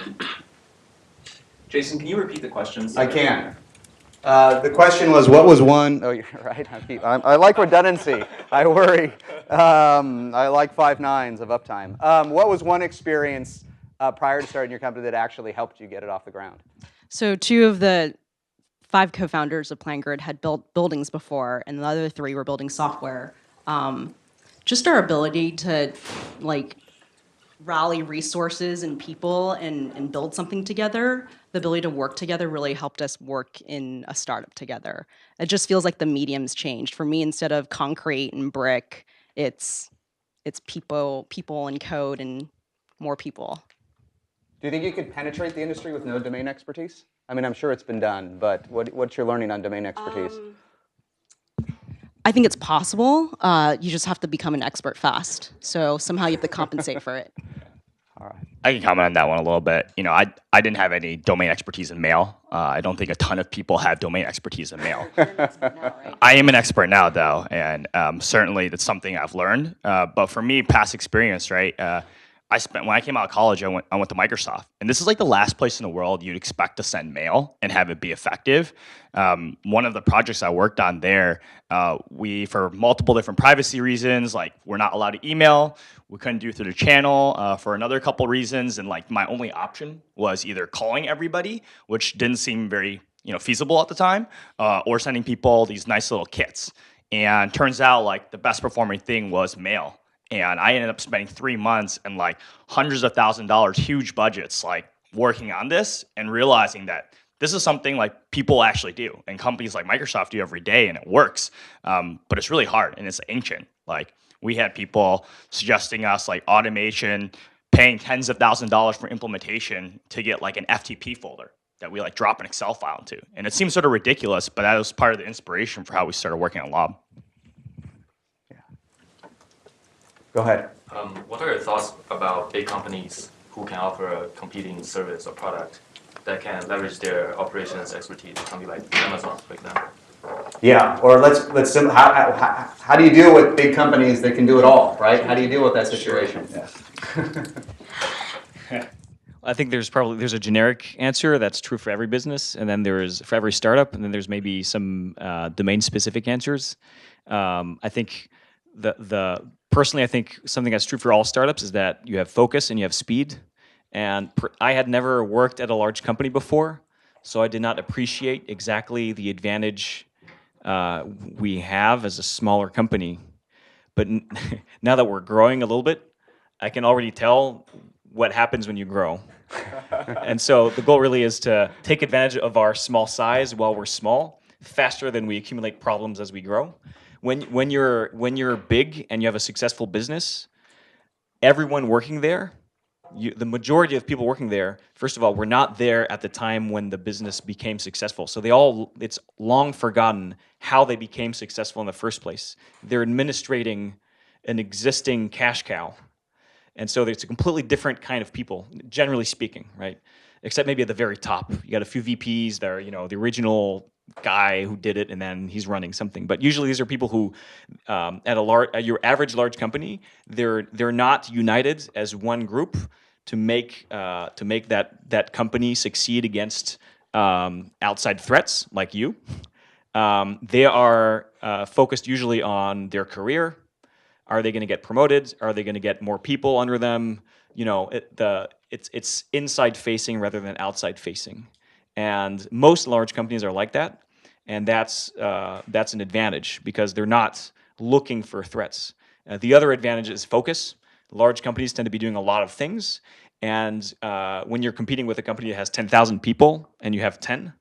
Jason, can you repeat the question? I can. The question was, what was one? Oh, you're right. I like redundancy. I worry. I like 5 nines of uptime. What was one experience prior to starting your company that actually helped you get it off the ground? So 2 of the 5 co-founders of Plangrid had built buildings before, and the other 3 were building software. Just our ability to rally resources and people and build something together, the ability to work together really helped us work in a startup together. It just feels like the medium's changed. For me, instead of concrete and brick, it's people and code and more people. Do you think you could penetrate the industry with no domain expertise? I mean, I'm sure it's been done, but what's your learning on domain expertise? I think it's possible. You just have to become an expert fast. So somehow you have to compensate for it. All right. I can comment on that one a little bit. I didn't have any domain expertise in mail. I don't think a ton of people have domain expertise in mail. You're an expert now, right? I am an expert now, though, and certainly that's something I've learned. But for me, past experience, right? When I came out of college, I went to Microsoft, and this is like the last place in the world you'd expect to send mail and have it be effective. One of the projects I worked on there, we, for multiple different privacy reasons, like we're not allowed to email, we couldn't do it through the channel for another couple reasons, and like my only option was either calling everybody, which didn't seem very feasible at the time, or sending people these nice little kits. And turns out like the best performing thing was mail. And I ended up spending 3 months and like hundreds of $1,000s, huge budgets, like working on this and realizing that this is something like people actually do and companies like Microsoft do every day, and it works. But it's really hard and it's ancient. Like we had people suggesting us like automation, paying tens of $1,000s for implementation to get like an FTP folder that we like drop an Excel file into. And it seems sort of ridiculous, but that was part of the inspiration for how we started working on Lob. Go ahead. What are your thoughts about big companies who can offer a competing service or product that can leverage their operations expertise? Something like Amazon, for example. Yeah, or how do you deal with big companies that can do it all, right? How do you deal with that situation? I I think there's a generic answer that's true for every business, and then there's for every startup, and then there's maybe some domain-specific answers. I think personally, I think something that's true for all startups is that you have focus and you have speed. And I had never worked at a large company before, so I did not appreciate exactly the advantage we have as a smaller company. But now that we're growing a little bit, I can already tell what happens when you grow. And so the goal really is to take advantage of our small size while we're small, faster than we accumulate problems as we grow. When you're big and you have a successful business, everyone working there, the majority of people working there, first of all, were not there at the time when the business became successful. So it's long forgotten how they became successful in the first place. They're administrating an existing cash cow. And so it's a completely different kind of people, generally speaking, right? Except maybe at the very top. You got a few VPs that are, the original guy who did it, and then he's running something. But usually these are people who, at your average large company, they're not united as one group to make that company succeed against outside threats like you. They are focused usually on their career. Are they going to get promoted? Are they going to get more people under them? It's inside facing rather than outside facing, and most large companies are like that, and that's an advantage because they're not looking for threats. The other advantage is focus. Large companies tend to be doing a lot of things, and when you're competing with a company that has 10,000 people and you have 10,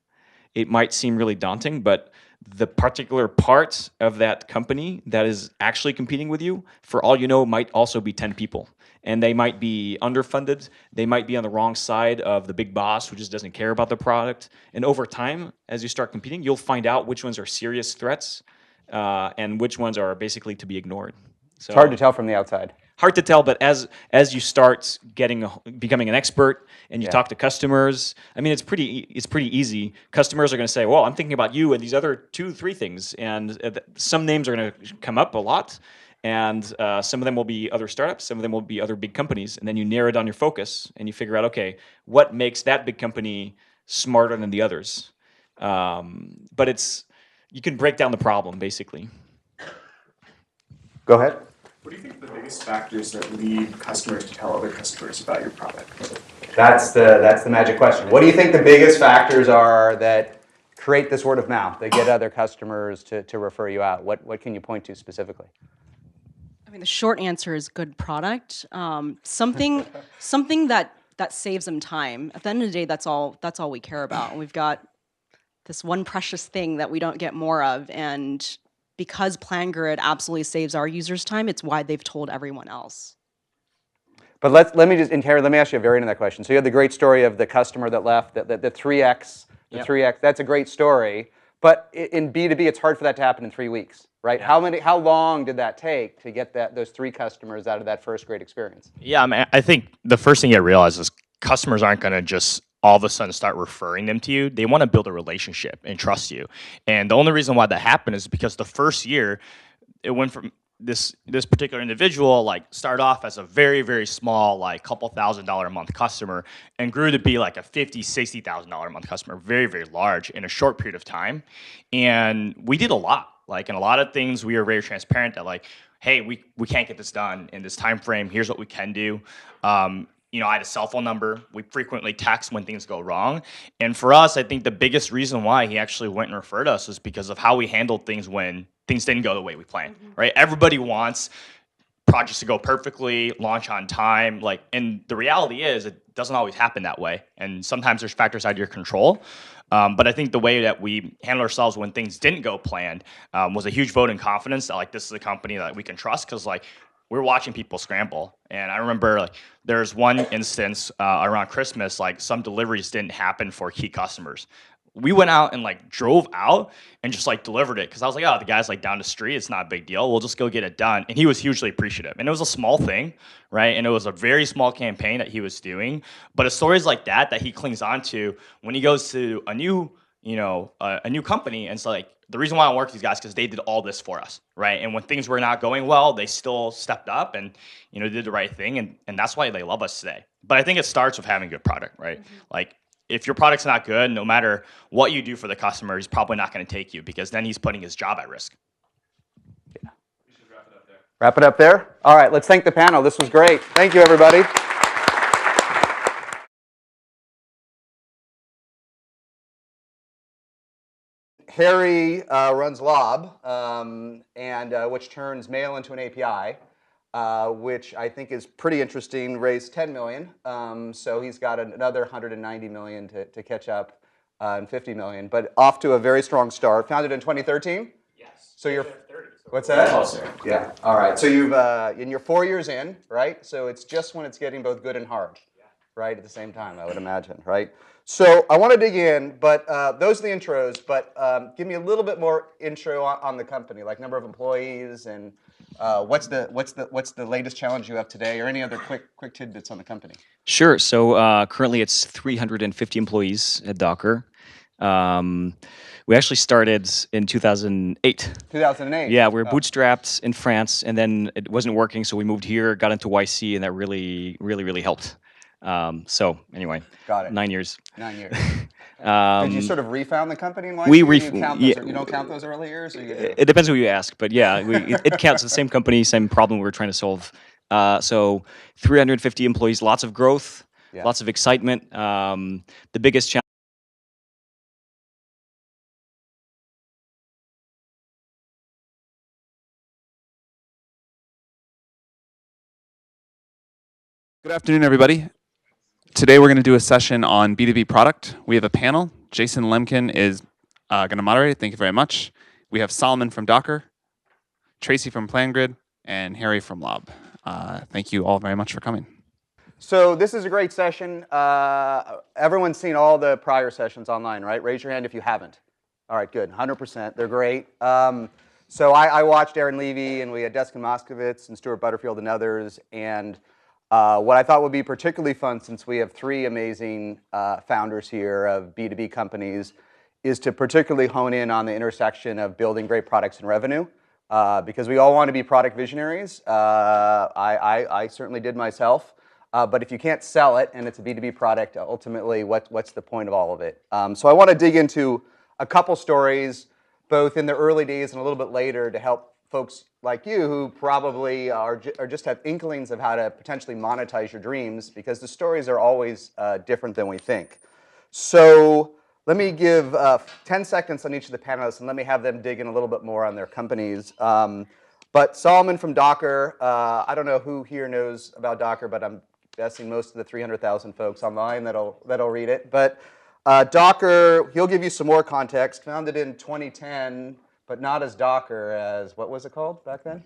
it might seem really daunting, but the particular part of that company that is actually competing with you, for all you know, might also be 10 people. And they might be underfunded. They might be on the wrong side of the big boss who just doesn't care about the product. And over time, as you start competing, you'll find out which ones are serious threats and which ones are basically to be ignored. So, it's hard to tell from the outside. Hard to tell, but as you start becoming an expert and you talk to customers, I mean, it's pretty easy. Customers are going to say, "Well, I'm thinking about you and these other 2-3 things," and some names are going to come up a lot, and some of them will be other startups, some of them will be other big companies, and then you narrow down your focus and you figure out, okay, what makes that big company smarter than the others? But you can break down the problem basically. Go ahead. What do you think are the biggest factors that lead customers to tell other customers about your product? That's the magic question. What do you think the biggest factors are that create this word of mouth, that get other customers to refer you out? What can you point to specifically? I mean, the short answer is good product. Something that saves them time. At the end of the day, that's all we care about. And we've got this one precious thing that we don't get more of, and because Plangrid absolutely saves our users time, it's why they've told everyone else. But let me ask you a variant of that question. So you had the great story of the customer that left, the 3x, the 3x. That's a great story. But in B2B, it's hard for that to happen in 3 weeks, right? Yeah. How long did that take to get those 3 customers out of that first great experience? Yeah, I mean, I think the first thing you realize is customers aren't going to just all of a sudden start referring them to you. They want to build a relationship and trust you. And the only reason why that happened is because the first year, it went from this particular individual started off as a very, very small, couple $1,000 a month customer and grew to be like a $50,000, $60,000 a month customer, very, very large in a short period of time. And we did a lot. In a lot of things, we were very transparent that hey, we can't get this done in this time frame. Here's what we can do. I had a cell phone number. We frequently text when things go wrong. And for us, I think the biggest reason why he actually went and referred us is because of how we handled things when things didn't go the way we planned, right? Everybody wants projects to go perfectly, launch on time. And the reality is it doesn't always happen that way. And sometimes there's factors out of your control. But I think the way that we handle ourselves when things didn't go planned was a huge vote in confidence that this is a company that we can trust because we're watching people scramble. And I remember there's one instance around Christmas, some deliveries didn't happen for key customers. We went out and drove out and just delivered it because I was oh, the guy's down the street. It's not a big deal. We'll just go get it done. And he was hugely appreciative. And it was a small thing, right? And it was a very small campaign that he was doing. But it's stories like that he clings on to when he goes to a new company and it's the reason why I work with these guys because they did all this for us, right? And when things were not going well, they still stepped up and did the right thing, and that's why they love us today. But I think it starts with having a good product, right? Like if your product's not good, no matter what you do for the customer, he's probably not going to take you because then he's putting his job at risk. Yeah. We should wrap it up there. Wrap it up there? All right, let's thank the panel. This was great. Thank you, everybody. Harry runs Lob, which turns mail into an API, which I think is pretty interesting. Raised 10 million, so he's got another 190 million to catch up, and 50 million. But off to a very strong start. Founded in 2013. Yes. So you're 30. So what's that? Closer. Yeah. All right. So you're 4 years in, right? So it's just when it's getting both good and hard, right, at the same time, I would imagine, right? So I want to dig in, but those are the intros. But give me a little bit more intro on the company, like number of employees and what's the latest challenge you have today, or any other quick tidbits on the company. Sure. So currently it's 350 employees at Docker. We actually started in 2008. 2008. Yeah, we were bootstrapped in France, and then it wasn't working, so we moved here, got into YC, and that really helped. So anyway, got it. 9 years. 9 years. Did you sort of refound the company in YC? You don't count those early years, or you do? It depends who you ask, but yeah, it counts. The same company, same problem we were trying to solve. So 350 employees, lots of growth, lots of excitement. The biggest challenge. Good afternoon, everybody. Today we're going to do a session on B2B product. We have a panel. Jason Lemkin is going to moderate it. Thank you very much. We have Solomon from Docker, Tracy from Plangrid, and Harry from Lob. Thank you all very much for coming. So this is a great session. Everyone's seen all the prior sessions online, right? Raise your hand if you haven't. All right, good. 100%. They're great. So I watched Aaron Levy, and we had Deskin Moskovitz and Stuart Butterfield and others. And what I thought would be particularly fun, since we have three amazing founders here of B2B companies, is to particularly hone in on the intersection of building great products and revenue, because we all want to be product visionaries. I certainly did myself. But if you can't sell it and it's a B2B product, ultimately, what's the point of all of it? So I want to dig into a couple stories, both in the early days and a little bit later, to help folks like you who probably are just have inklings of how to potentially monetize your dreams, because the stories are always different than we think. So let me give 10 seconds on each of the panelists, and let me have them dig in a little bit more on their companies. But Solomon from Docker, I don't know who here knows about Docker, but I'm guessing most of the 300,000 folks online that'll read it. But Docker, he'll give you some more context. Founded in 2010, but not as Docker, as, what was it called back then?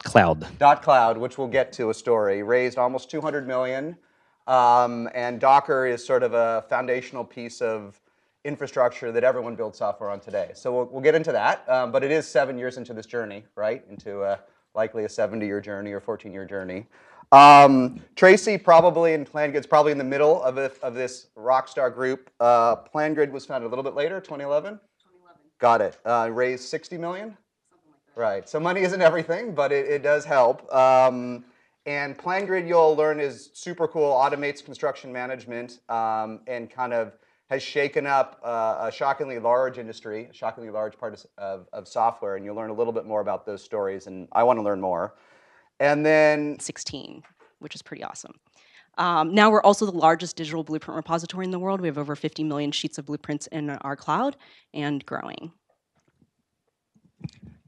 .cloud. .cloud, which we'll get to a story. Raised almost 200 million. And Docker is sort of a foundational piece of infrastructure that everyone builds software on today. So we'll get into that. But it is 7 years into this journey, right? Into likely a 70-year journey or 14-year journey. Tracy, probably in Plangrid's probably in the middle of this rockstar group. Plangrid was founded a little bit later, 2011? 2011. Got it. Raised 60 million? Something like that. Right. So money isn't everything, but it does help. And Plangrid, you'll learn, is super cool, automates construction management, and kind of has shaken up a shockingly large industry, a shockingly large part of software. And you'll learn a little bit more about those stories, and I want to learn more. And then 16, which is pretty awesome. Now we're also the largest digital blueprint repository in the world. We have over 50 million sheets of blueprints in our cloud, and growing.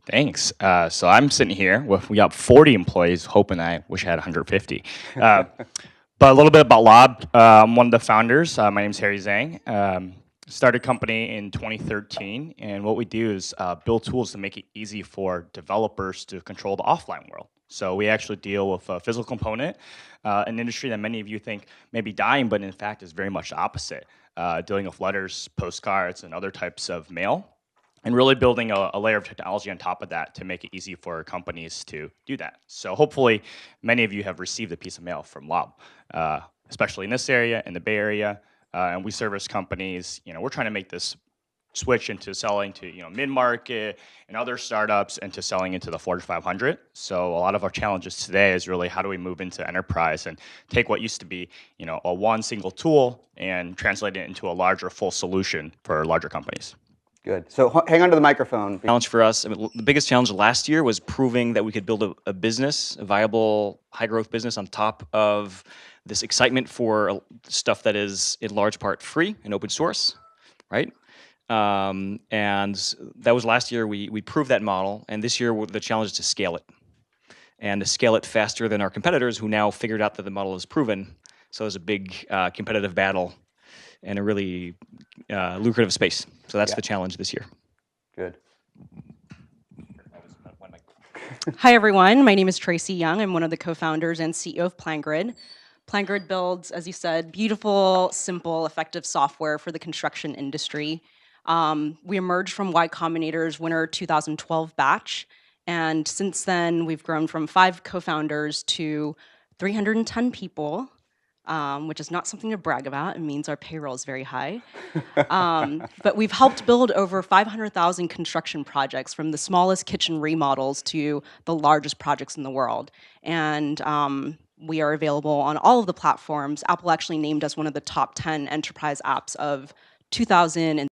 Thanks. So I'm sitting here we got 40 employees, hoping I wish I had 150. But a little bit about Lob. I'm one of the founders. My name's Harry Zhang. Started a company in 2013, and what we do is build tools to make it easy for developers to control the offline world. So we actually deal with a physical component, an industry that many of you think may be dying, but in fact is very much the opposite, dealing with letters, postcards, and other types of mail, and really building a layer of technology on top of that to make it easy for companies to do that. So hopefully many of you have received a piece of mail from Lob, especially in this area, in the Bay Area, and we service companies. We're trying to make this switch into selling to mid-market and other startups and to selling into the Fortune 500. So a lot of our challenges today is really how do we move into enterprise and take what used to be a one single tool and translate it into a larger full solution for larger companies. Good. So hang on to the microphone. Challenge for us, the biggest challenge last year was proving that we could build a business, a viable, high-growth business on top of this excitement for stuff that is in large part free and open source, right? And that was last year. We proved that model, and this year the challenge is to scale it, and to scale it faster than our competitors who now figured out that the model is proven. So there's a big competitive battle and a really lucrative space. So that's the challenge this year. Good. Hi, everyone. My name is Tracy Young. I'm one of the co-founders and CEO of Plangrid. Plangrid builds, as you said, beautiful, simple, effective software for the construction industry. We emerged from Y Combinator's winter 2012 batch, and since then, we've grown from 5 co-founders to 310 people, which is not something to brag about. It means our payroll is very high. But we've helped build over 500,000 construction projects, from the smallest kitchen remodels to the largest projects in the world. And we are available on all of the platforms. Apple actually named us one of the top 10 enterprise apps of 2000.